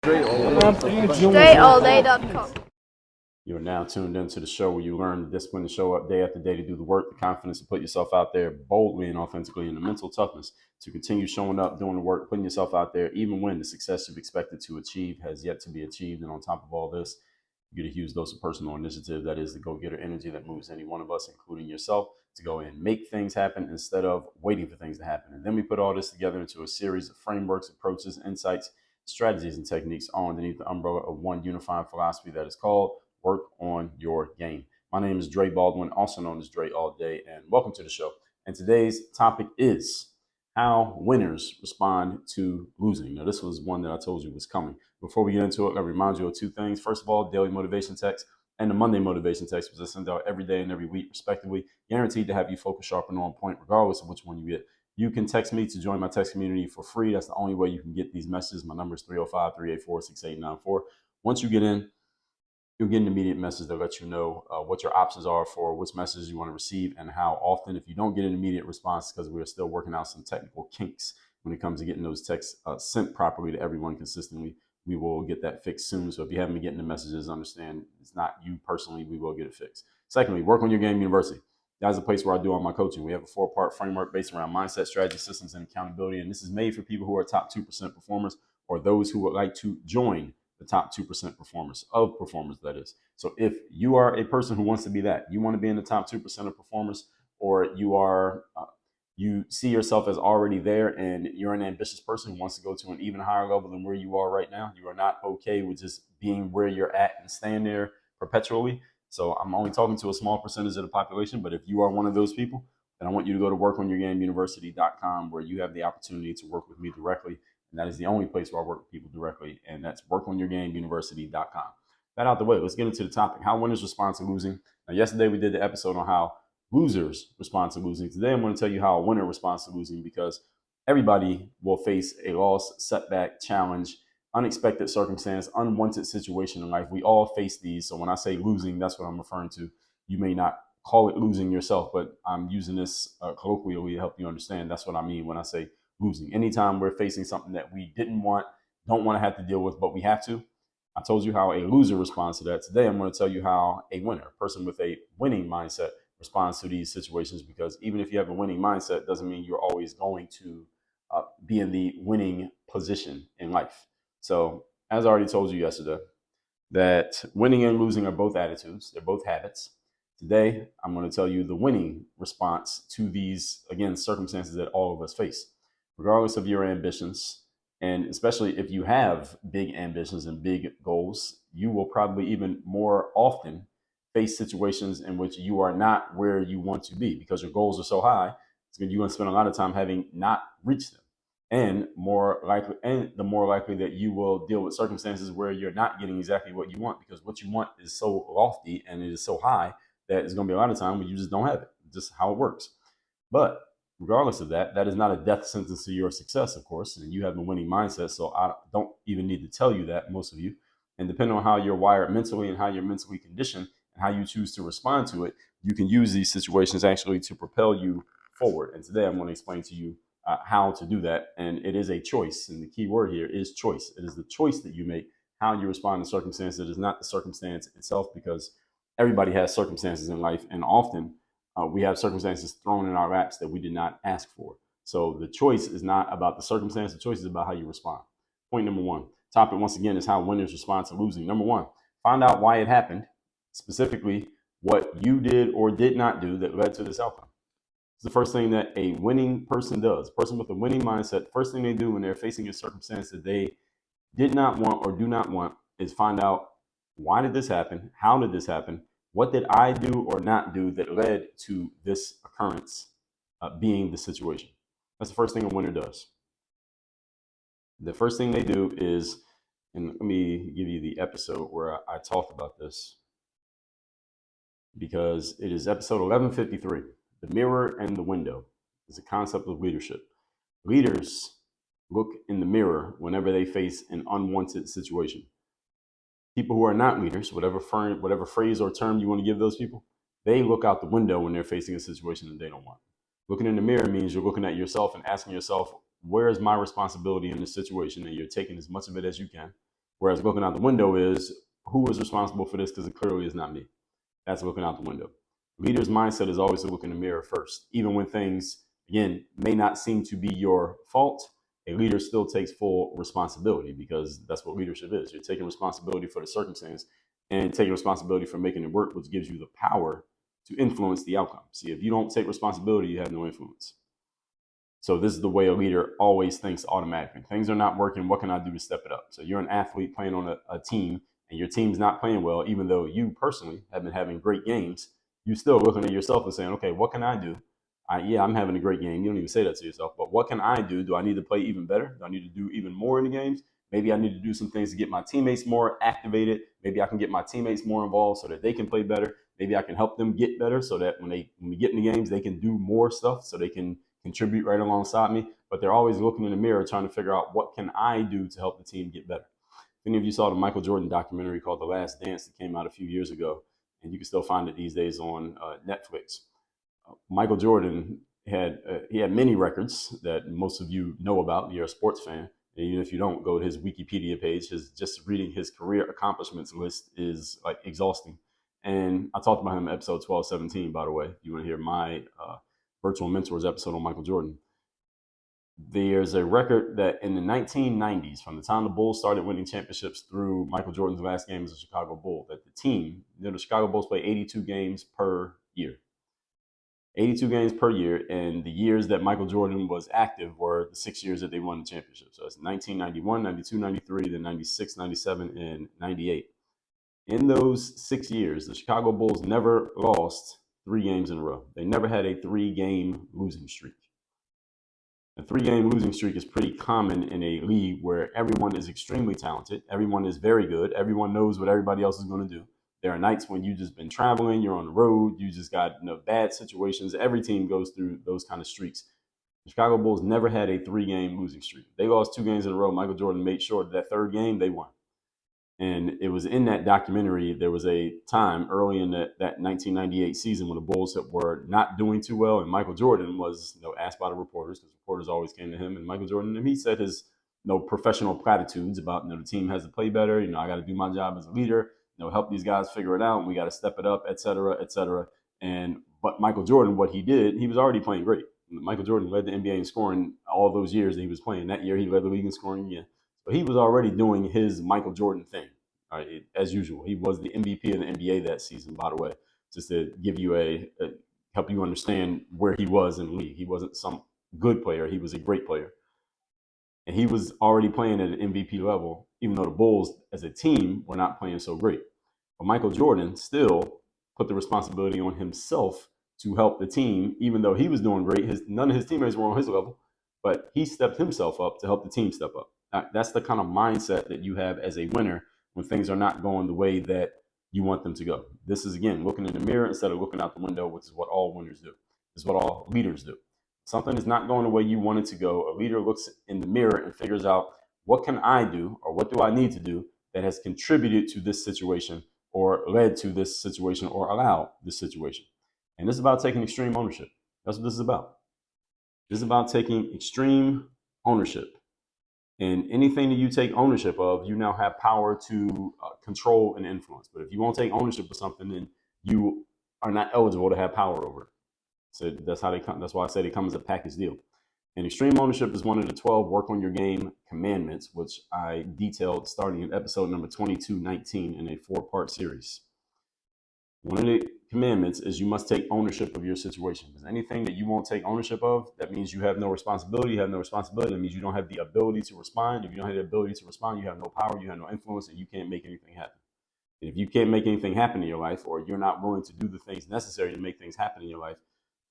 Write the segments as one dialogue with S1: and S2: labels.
S1: StrayAllDay.com.
S2: You're now tuned into the show where you learn the discipline to show up day after day to do the work, the confidence to put yourself out there boldly and authentically, and the mental toughness to continue showing up, doing the work, putting yourself out there, even when the success you've expected to achieve has yet to be achieved. And on top of all this, you get a huge dose of personal initiative. That is the go-getter energy that moves any one of us, including yourself, to go in and make things happen instead of waiting for things to happen. And then we put all this together into a series of frameworks, approaches, insights, strategies, and techniques all underneath the umbrella of one unifying philosophy that is called work on your game. My name is Dre Baldwin, also known as Dre All Day, and welcome to the show. And today's topic is how winners respond to losing. Now, this was one that I told you was coming. Before we get into it, I remind you of two things. First of all, daily motivation text and the Monday motivation text, which I send out every day and every week, respectively, guaranteed to have you focus sharp and on point, regardless of which one you get. You can text me to join my text community for free. That's the only way you can get these messages. My number is 305-384-6894. Once you get in, you'll get an immediate message that lets you know what your options are for which messages you want to receive and how often. If you don't get an immediate response, because we're still working out some technical kinks when it comes to getting those texts sent properly to everyone consistently, we will get that fixed soon. So if you haven't been getting the messages, understand it's not you personally. We will get it fixed. Secondly, Work on Your Game University. That's the place where I do all my coaching. We have a 4-part framework based around mindset, strategy, systems, and accountability. And this is made for people who are top 2% performers or those who would like to join the top 2% performers, that is. So if you are a person who wants to be that, you want to be in the top 2% of performers, or you see yourself as already there and you're an ambitious person who wants to go to an even higher level than where you are right now, you are not okay with just being where you're at and staying there perpetually. So I'm only talking to a small percentage of the population, but if you are one of those people, then I want you to go to workonyourgameuniversity.com, where you have the opportunity to work with me directly. And that is the only place where I work with people directly. And that's workonyourgameuniversity.com. That out the way, let's get into the topic. How winners respond to losing. Now, yesterday we did the episode on how losers respond to losing. Today I'm going to tell you how a winner responds to losing, because everybody will face a loss, setback, challenge, unexpected circumstance, unwanted situation in life. We all face these. So when I say losing, that's what I'm referring to. You may not call it losing yourself, but I'm using this colloquially to help you understand. That's what I mean when I say losing. Anytime we're facing something that we didn't want, don't want to have to deal with, but we have to. I told you how a loser responds to that. Today, I'm going to tell you how a winner, a person with a winning mindset, responds to these situations, because even if you have a winning mindset, doesn't mean you're always going to be in the winning position in life. So as I already told you yesterday, that winning and losing are both attitudes. They're both habits. Today, I'm going to tell you the winning response to these, again, circumstances that all of us face. Regardless of your ambitions, and especially if you have big ambitions and big goals, you will probably even more often face situations in which you are not where you want to be because your goals are so high. You're going to spend a lot of time having not reached them. And the more likely that you will deal with circumstances where you're not getting exactly what you want, because what you want is so lofty and it is so high that it's going to be a lot of time where you just don't have it. Just how it works. But regardless of that, that is not a death sentence to your success, of course, and you have a winning mindset. So I don't even need to tell you that, most of you. And depending on how you're wired mentally and how you're mentally conditioned and how you choose to respond to it, you can use these situations actually to propel you forward. And today I'm going to explain to you how to do that. And it is a choice. And the key word here is choice. It is the choice that you make, how you respond to circumstances. It is not the circumstance itself, because everybody has circumstances in life. And often we have circumstances thrown in our laps that we did not ask for. So the choice is not about the circumstance. The choice is about how you respond. Point number one. Topic, once again, is how winners respond to losing. Number one, find out why it happened, specifically what you did or did not do that led to this outcome. It's the first thing that a winning person does. A person with a winning mindset, first thing they do when they're facing a circumstance that they did not want or do not want is find out, why did this happen? How did this happen? What did I do or not do that led to this occurrence being the situation? That's the first thing a winner does. The first thing they do is, and let me give you the episode where I talked about this, because it is episode 1153. The mirror and the window is a concept of leadership. Leaders look in the mirror whenever they face an unwanted situation. People who are not leaders, whatever phrase or term you want to give those people, they look out the window when they're facing a situation that they don't want. Looking in the mirror means you're looking at yourself and asking yourself, where is my responsibility in this situation? And you're taking as much of it as you can. Whereas looking out the window is, who is responsible for this? Because it clearly is not me. That's looking out the window. Leader's mindset is always to look in the mirror first. Even when things, again, may not seem to be your fault, a leader still takes full responsibility, because that's what leadership is. You're taking responsibility for the circumstance and taking responsibility for making it work, which gives you the power to influence the outcome. See, if you don't take responsibility, you have no influence. So this is the way a leader always thinks automatically. Things are not working. What can I do to step it up? So you're an athlete playing on a team, and your team's not playing well, even though you personally have been having great games. You're still looking at yourself and saying, okay, what can I do? I'm having a great game. You don't even say that to yourself, but what can I do? Do I need to play even better? Do I need to do even more in the games? Maybe I need to do some things to get my teammates more activated. Maybe I can get my teammates more involved so that they can play better. Maybe I can help them get better so that when we get in the games, they can do more stuff so they can contribute right alongside me. But they're always looking in the mirror trying to figure out, what can I do to help the team get better? If any of you saw the Michael Jordan documentary called The Last Dance that came out a few years ago, and you can still find it these days on Netflix. Michael Jordan had many records that most of you know about. You're a sports fan, and even if you don't, go to his Wikipedia page. Just reading his career accomplishments list is like exhausting. And I talked about him in episode 1217, by the way. If you want to hear my virtual mentors episode on Michael Jordan. There's a record that in the 1990s, from the time the Bulls started winning championships through Michael Jordan's last game as a Chicago Bull, that the team, the Chicago Bulls play 82 games per year. 82 games per year, and the years that Michael Jordan was active were the 6 years that they won the championship. So it's 1991, 92, 93, then 96, 97, and 98. In those 6 years, the Chicago Bulls never lost 3 games in a row. They never had a 3-game losing streak. A 3-game losing streak is pretty common in a league where everyone is extremely talented. Everyone is very good. Everyone knows what everybody else is going to do. There are nights when you've just been traveling, you're on the road, you just got bad situations. Every team goes through those kind of streaks. The Chicago Bulls never had a 3-game losing streak. They lost 2 games in a row. Michael Jordan made sure that 3rd game they won. And it was in that documentary, there was a time early in that 1998 season when the Bulls were not doing too well, and Michael Jordan was asked by the reporters, because reporters always came to him, and Michael Jordan, and he said his professional platitudes about the team has to play better, I got to do my job as a leader, help these guys figure it out, and we got to step it up, et cetera, et cetera. But Michael Jordan, what he did, he was already playing great. Michael Jordan led the NBA in scoring all those years that he was playing. That year, he led the league in scoring again. But he was already doing his Michael Jordan thing, as usual. He was the MVP of the NBA that season, by the way, just to give you help you understand where he was in the league. He wasn't some good player. He was a great player. And he was already playing at an MVP level, even though the Bulls as a team were not playing so great. But Michael Jordan still put the responsibility on himself to help the team, even though he was doing great. None of his teammates were on his level, but he stepped himself up to help the team step up. That's the kind of mindset that you have as a winner when things are not going the way that you want them to go. This is, again, looking in the mirror instead of looking out the window, which is what all winners do. This is what all leaders do. Something is not going the way you want it to go. A leader looks in the mirror and figures out, what can I do, or what do I need to do that has contributed to this situation, or led to this situation, or allowed this situation. And this is about taking extreme ownership. That's what this is about. This is about taking extreme ownership. And anything that you take ownership of, you now have power to control and influence. But if you won't take ownership of something, then you are not eligible to have power over it. So that's how they come. That's why I say they come as a package deal. And extreme ownership is one of the 12 work on your game commandments, which I detailed starting in episode number 2219 in a 4-part series. One of the commandments is you must take ownership of your situation. Because anything that you won't take ownership of, that means you have no responsibility. You have no responsibility. That means you don't have the ability to respond. If you don't have the ability to respond, you have no power, you have no influence, and you can't make anything happen. And if you can't make anything happen in your life, or you're not willing to do the things necessary to make things happen in your life,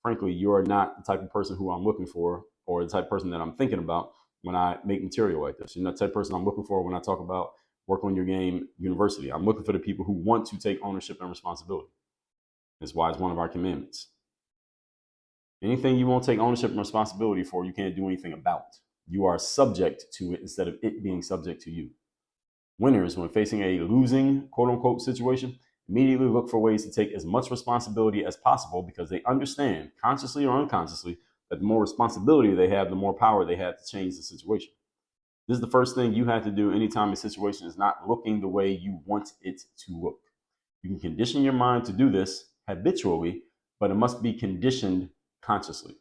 S2: frankly, you are not the type of person who I'm looking for, or the type of person that I'm thinking about when I make material like this. You're not the type of person I'm looking for when I talk about work on your game university. I'm looking for the people who want to take ownership and responsibility. That's why it's one of our commandments. Anything you won't take ownership and responsibility for, you can't do anything about. You are subject to it instead of it being subject to you. Winners, when facing a losing, quote unquote, situation, immediately look for ways to take as much responsibility as possible, because they understand, consciously or unconsciously, that the more responsibility they have, the more power they have to change the situation. This is the first thing you have to do anytime a situation is not looking the way you want it to look. You can condition your mind to do this habitually, but it must be conditioned consciously.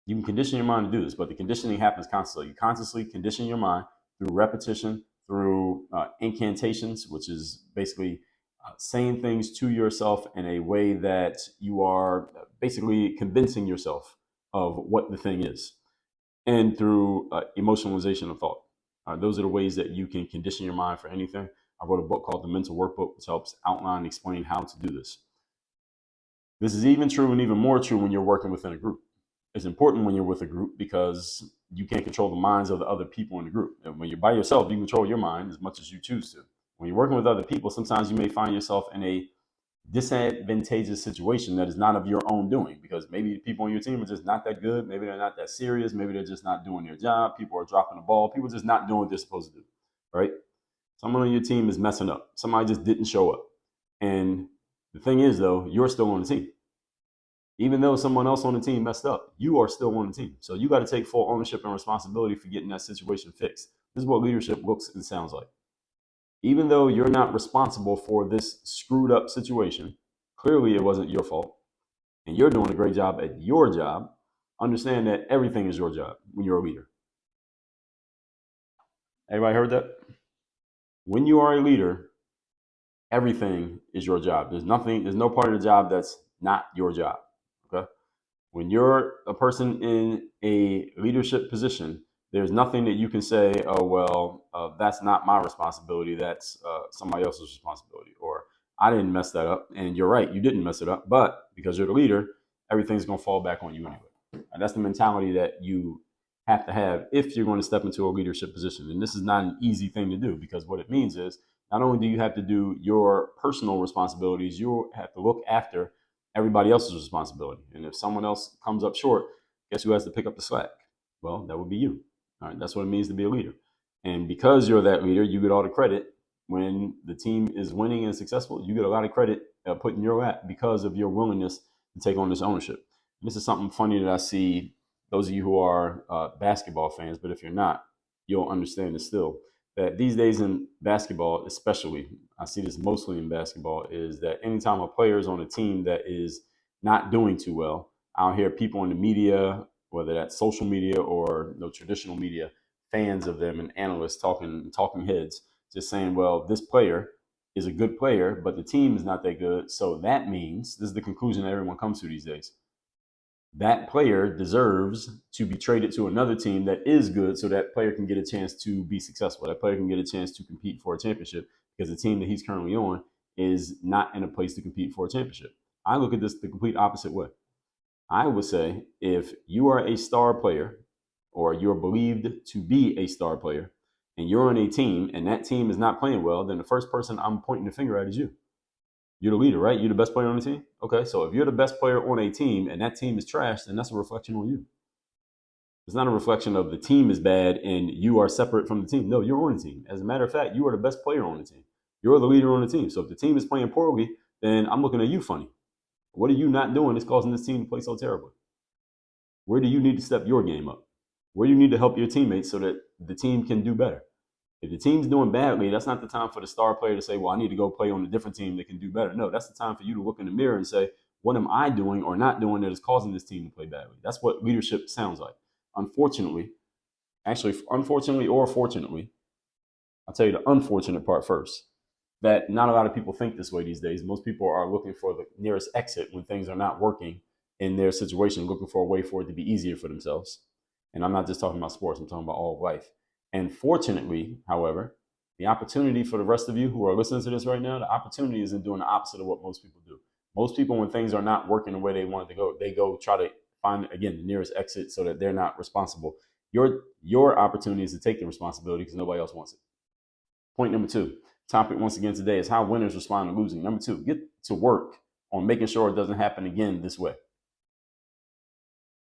S2: You can condition your mind to do this, but the conditioning happens constantly. You consciously condition your mind through repetition, through incantations, which is basically saying things to yourself in a way that you are basically convincing yourself of what the thing is, and through emotionalization of thought. Those are the ways that you can condition your mind for anything. I wrote a book called The Mental Workbook, which helps outline and explain how to do this. This is even true and even more true when you're working within a group. It's important when you're with a group because you can't control the minds of the other people in the group. And when you're by yourself, you control your mind as much as you choose to. When you're working with other people, sometimes you may find yourself in a disadvantageous situation that is not of your own doing, because maybe the people on your team are just not that good. Maybe they're not that serious. Maybe they're just not doing their job. People are dropping the ball. People are just not doing what they're supposed to do, right? Someone on your team is messing up. Somebody just didn't show up. And the thing is, though, you're still on the team. Even though someone else on the team messed up, you are still on the team. So you got to take full ownership and responsibility for getting that situation fixed. This is what leadership looks and sounds like. Even though you're not responsible for this screwed up situation, clearly it wasn't your fault, and you're doing a great job at your job, understand that everything is your job when you're a leader. Everybody heard that? When you are a leader, everything is your job. There's no part of the job that's not your job. Okay? When you're a person in a leadership position, there's nothing that you can say, oh, well, that's not my responsibility. That's somebody else's responsibility. Or I didn't mess that up. And you're right, you didn't mess it up. But because you're the leader, everything's going to fall back on you anyway. And that's the mentality that you have to have if you're going to step into a leadership position. And this is not an easy thing to do, because what it means is not only do you have to do your personal responsibilities, you have to look after everybody else's responsibility. And if someone else comes up short, guess who has to pick up the slack? Well, that would be you. All right, that's what it means to be a leader. And because you're that leader, you get all the credit when the team is winning and successful. You get a lot of credit put in your lap because of your willingness to take on this ownership. And this is something funny that I see those of you who are basketball fans, but if you're not, you'll understand it still. That these days in basketball, especially, I see this mostly in basketball, is that anytime a player is on a team that is not doing too well, I'll hear people in the media, whether that's social media or traditional media, fans of them and analysts talking heads, just saying, well, this player is a good player, but the team is not that good. So that means, this is the conclusion that everyone comes to these days, that player deserves to be traded to another team that is good so that player can get a chance to be successful. That player can get a chance to compete for a championship because the team that he's currently on is not in a place to compete for a championship. I look at this the complete opposite way. I would say if you are a star player or you're believed to be a star player and you're on a team and that team is not playing well, then the first person I'm pointing the finger at is you. You're the leader, right? You're the best player on the team. Okay, so if you're the best player on a team and that team is trash, then that's a reflection on you. It's not a reflection of the team is bad and you are separate from the team. No, you're on the team. As a matter of fact, you are the best player on the team. You're the leader on the team. So if the team is playing poorly, then I'm looking at you funny. What are you not doing that's causing this team to play so terribly? Where do you need to step your game up? Where do you need to help your teammates so that the team can do better? If the team's doing badly, that's not the time for the star player to say, well, I need to go play on a different team that can do better. No, that's the time for you to look in the mirror and say, what am I doing or not doing that is causing this team to play badly? That's what leadership sounds like. Unfortunately or fortunately, I'll tell you the unfortunate part first, that not a lot of people think this way these days. Most people are looking for the nearest exit when things are not working in their situation, looking for a way for it to be easier for themselves. And I'm not just talking about sports, I'm talking about all of life. And fortunately, however, the opportunity for the rest of you who are listening to this right now, the opportunity is in doing the opposite of what most people do. Most people, when things are not working the way they want it to go, they go try to find, again, the nearest exit so that they're not responsible. Your opportunity is to take the responsibility because nobody else wants it. Point number 2, topic once again today is how winners respond to losing. Number 2, get to work on making sure it doesn't happen again this way.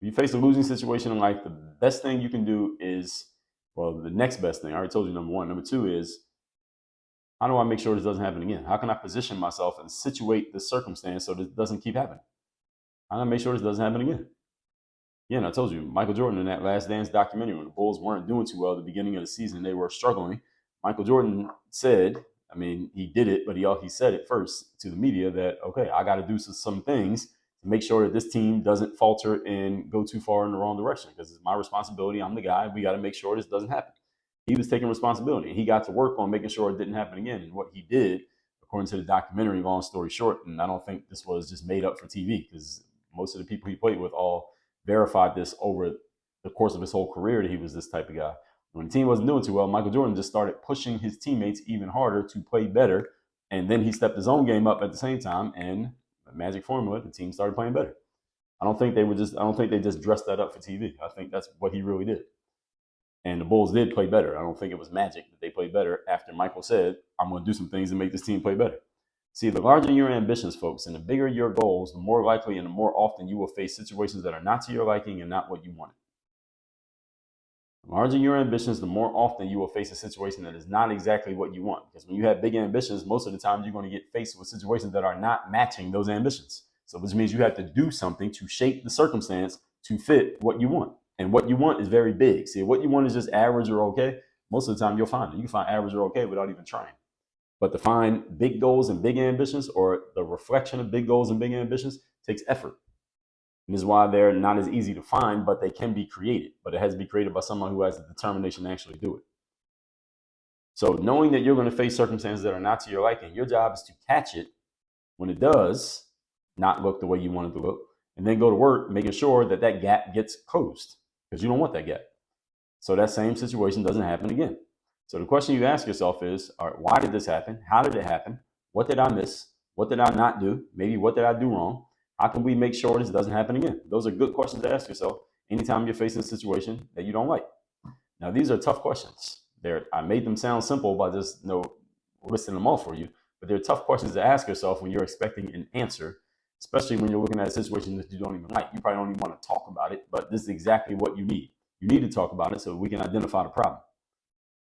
S2: If you face a losing situation in life, the best thing you can do is, well, the next best thing, I already told you number 1. Number 2 is, how do I make sure this doesn't happen again? How can I position myself and situate the circumstance so this doesn't keep happening? How do I make sure this doesn't happen again? Yeah, and I told you, Michael Jordan in that Last Dance documentary, when the Bulls weren't doing too well at the beginning of the season, they were struggling. Michael Jordan said, I mean, he did it, but he said it first to the media that, okay, I got to do some things to make sure that this team doesn't falter and go too far in the wrong direction, because it's my responsibility. I'm the guy. We got to make sure this doesn't happen. He was taking responsibility. He got to work on making sure it didn't happen again. And what he did, according to the documentary, long story short, and I don't think this was just made up for TV, because most of the people he played with all verified this over the course of his whole career that he was this type of guy. When the team wasn't doing too well, Michael Jordan just started pushing his teammates even harder to play better. And then he stepped his own game up at the same time, and the magic formula, the team started playing better. I don't think they just dressed that up for TV. I think that's what he really did. And the Bulls did play better. I don't think it was magic that they played better after Michael said, I'm going to do some things to make this team play better. See, the larger your ambitions, folks, and the bigger your goals, the more likely and the more often you will face situations that are not to your liking and not what you wanted. The larger your ambitions, the more often you will face a situation that is not exactly what you want. Because when you have big ambitions, most of the time you're going to get faced with situations that are not matching those ambitions. So which means you have to do something to shape the circumstance to fit what you want. And what you want is very big. See, what you want is just average or okay. Most of the time you'll find it. You can find average or okay without even trying. But to find big goals and big ambitions, or the reflection of big goals and big ambitions, takes effort. And this is why they're not as easy to find, but they can be created. But it has to be created by someone who has the determination to actually do it. So knowing that you're going to face circumstances that are not to your liking, your job is to catch it when it does not look the way you want it to look, and then go to work making sure that that gap gets closed, because you don't want that gap. So that same situation doesn't happen again. So the question you ask yourself is, all right, why did this happen? How did it happen? What did I miss? What did I not do? Maybe what did I do wrong? How can we make sure this doesn't happen again? Those are good questions to ask yourself anytime you're facing a situation that you don't like. Now, these are tough questions. I made them sound simple by just listing them all for you, but they're tough questions to ask yourself when you're expecting an answer, especially when you're looking at a situation that you don't even like. You probably don't even want to talk about it, but this is exactly what you need. You need to talk about it so we can identify the problem.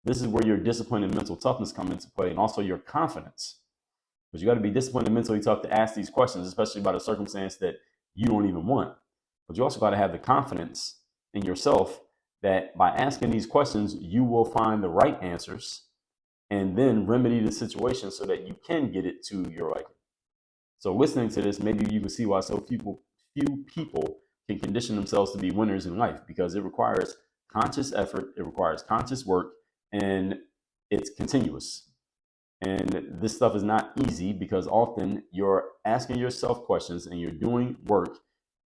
S2: This is where your discipline and mental toughness come into play, and also your confidence. Because you got to be disciplined and mentally tough to ask these questions, especially about a circumstance that you don't even want. But you also got to have the confidence in yourself that by asking these questions, you will find the right answers and then remedy the situation so that you can get it to your liking. So listening to this, maybe you can see why so few people can condition themselves to be winners in life, because it requires conscious effort, it requires conscious work, and it's continuous. And this stuff is not easy, because often you're asking yourself questions and you're doing work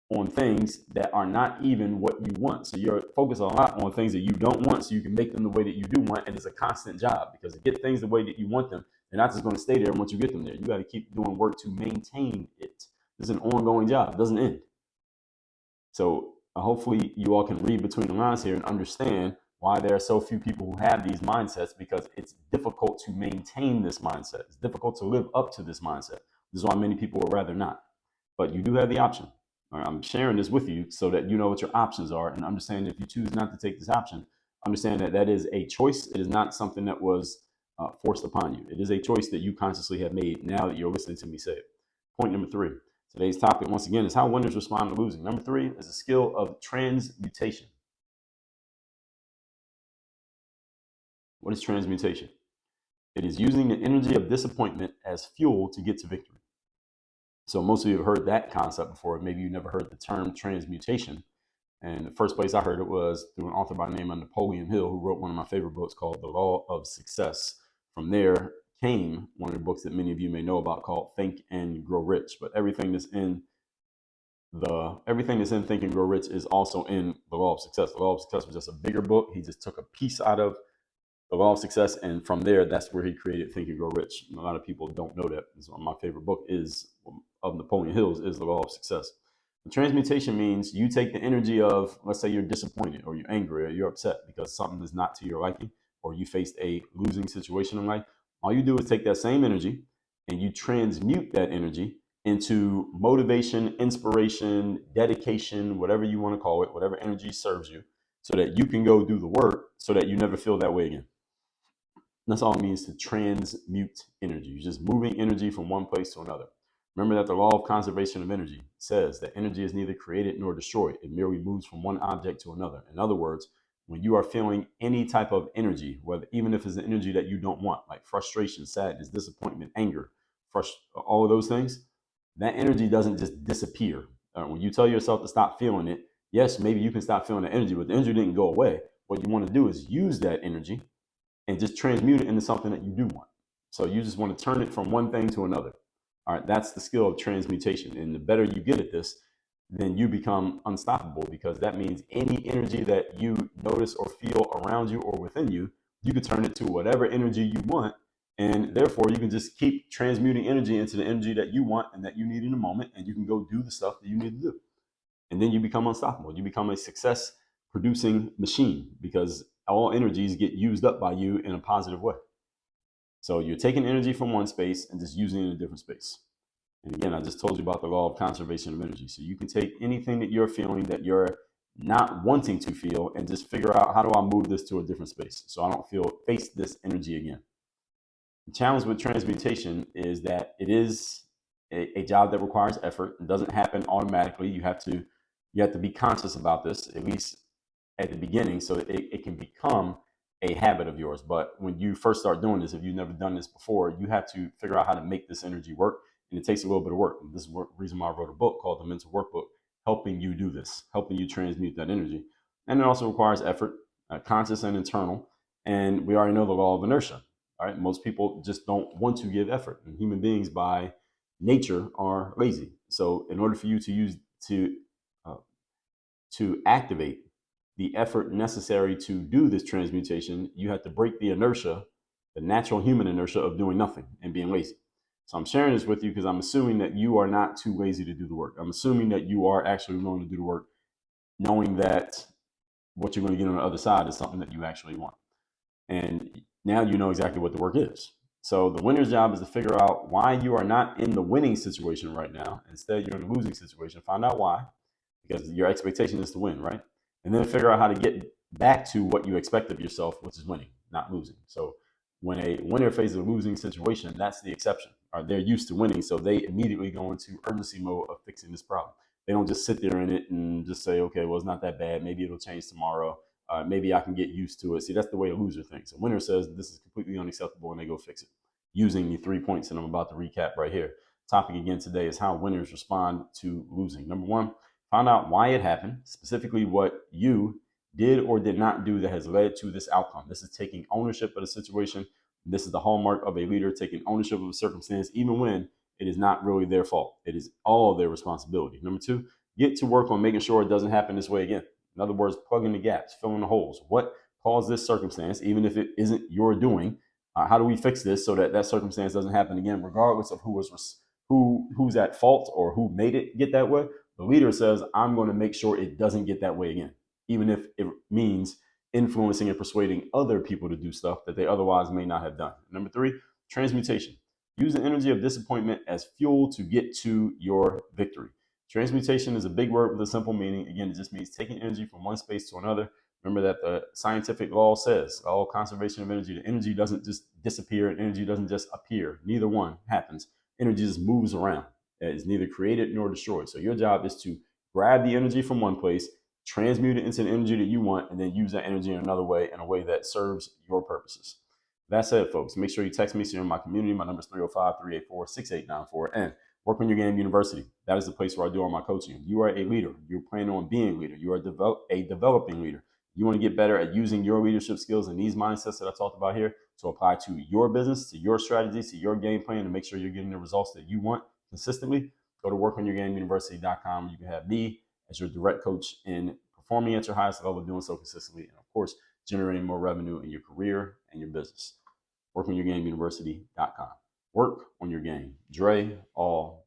S2: on things that are not even what you want. So you're focused a lot on things that you don't want so you can make them the way that you do want. And it's a constant job, because to get things the way that you want them, they're not just going to stay there once you get them there. You got to keep doing work to maintain it. This is an ongoing job. It doesn't end. So hopefully you all can read between the lines here and understand why there are so few people who have these mindsets, because it's difficult to maintain this mindset. It's difficult to live up to this mindset. This is why many people would rather not. But you do have the option. I'm sharing this with you so that you know what your options are, and understand if you choose not to take this option, understand that that is a choice. It is not something that was forced upon you. It is a choice that you consciously have made now that you're listening to me say it. Point number 3. Today's topic, once again, is how winners respond to losing. Number 3 is the skill of transmutation. What is transmutation? It is using the energy of disappointment as fuel to get to victory. So most of you have heard that concept before. Maybe you never heard the term transmutation. And the first place I heard it was through an author by the name of Napoleon Hill, who wrote one of my favorite books called The Law of Success. From there came one of the books that many of you may know about called Think and Grow Rich. But everything that's in Think and Grow Rich is also in The Law of Success. The Law of Success was just a bigger book. He just took a piece out of The Law of Success, and from there, that's where he created Think and Grow Rich. And a lot of people don't know that. So my favorite book of Napoleon Hill's is The Law of Success. The transmutation means you take the energy of, let's say you're disappointed or you're angry or you're upset because something is not to your liking, or you faced a losing situation in life. All you do is take that same energy and you transmute that energy into motivation, inspiration, dedication, whatever you want to call it, whatever energy serves you, so that you can go do the work so that you never feel that way again. That's all it means to transmute energy. You're just moving energy from one place to another. Remember that the law of conservation of energy says that energy is neither created nor destroyed. It merely moves from one object to another. In other words, when you are feeling any type of energy, whether even if it's an energy that you don't want, like frustration, sadness, disappointment, anger, all of those things, that energy doesn't just disappear. When you tell yourself to stop feeling it, yes, maybe you can stop feeling the energy, but the energy didn't go away. What you want to do is use that energy and just transmute it into something that you do want. So you just want to turn it from one thing to another. All right, that's the skill of transmutation. And the better you get at this, then you become unstoppable, because that means any energy that you notice or feel around you or within you, you can turn it to whatever energy you want. And therefore, you can just keep transmuting energy into the energy that you want and that you need in the moment. And you can go do the stuff that you need to do. And then you become unstoppable. You become a success producing machine, because all energies get used up by you in a positive way. So you're taking energy from one space and just using it in a different space. And again, I just told you about the law of conservation of energy. So you can take anything that you're feeling that you're not wanting to feel and just figure out, how do I move this to a different space so I don't face this energy again. The challenge with transmutation is that it is a job that requires effort. It doesn't happen automatically. You have to be conscious about this, at least at the beginning, so it can become a habit of yours. But when you first start doing this, if you've never done this before, you have to figure out how to make this energy work. And it takes a little bit of work. And this is the reason why I wrote a book called The Mental Workbook, helping you do this, helping you transmute that energy. And it also requires effort, conscious and internal. And we already know the law of inertia. All right, most people just don't want to give effort, and human beings by nature are lazy. So in order for you to activate the effort necessary to do this transmutation, you have to break the inertia, the natural human inertia of doing nothing and being lazy. So I'm sharing this with you because I'm assuming that you are not too lazy to do the work. I'm assuming that you are actually willing to do the work, knowing that what you're going to get on the other side is something that you actually want. And now you know exactly what the work is. So the winner's job is to figure out why you are not in the winning situation right now. Instead, you're in the losing situation. Find out why, because your expectation is to win, right? And then figure out how to get back to what you expect of yourself, which is winning, not losing. So when a winner faces a losing situation, that's the exception. They're used to winning, so they immediately go into urgency mode of fixing this problem. They don't just sit there in it and just say, okay, well, it's not that bad. Maybe it'll change tomorrow. Maybe I can get used to it. See, that's the way a loser thinks. A winner says this is completely unacceptable, and they go fix it using the 3 points that I'm about to recap right here. Topic again today is how winners respond to losing. Number one, find out why it happened, specifically what you did or did not do that has led to this outcome. This is taking ownership of the situation. This is the hallmark of a leader, taking ownership of a circumstance, even when it is not really their fault. It is all their responsibility. Number two, get to work on making sure it doesn't happen this way again. In other words, plug in the gaps, fill in the holes. What caused this circumstance, even if it isn't your doing? How do we fix this so that that circumstance doesn't happen again, regardless of who's at fault or who made it get that way? The leader says, I'm going to make sure it doesn't get that way again, even if it means influencing and persuading other people to do stuff that they otherwise may not have done. Number three, transmutation. Use the energy of disappointment as fuel to get to your victory. Transmutation is a big word with a simple meaning. Again, it just means taking energy from one space to another. Remember that the scientific law says, all conservation of energy, the energy doesn't just disappear, and energy doesn't just appear. Neither one happens. Energy just moves around. It's neither created nor destroyed. So your job is to grab the energy from one place, transmute it into the energy that you want, and then use that energy in another way, in a way that serves your purposes. That's it, folks. Make sure you text me so you're in my community. My number is 305-384-6894. And Work on Your Game University. That is the place where I do all my coaching. You are a leader. You're planning on being a leader. You are a developing leader. You want to get better at using your leadership skills and these mindsets that I talked about here to apply to your business, to your strategies, to your game plan, to make sure you're getting the results that you want consistently. Go to workonyourgameuniversity.com. You can have me as your direct coach in performing at your highest level, doing so consistently, and of course, generating more revenue in your career and your business. Workonyourgameuniversity.com. Work on your game. Dre, all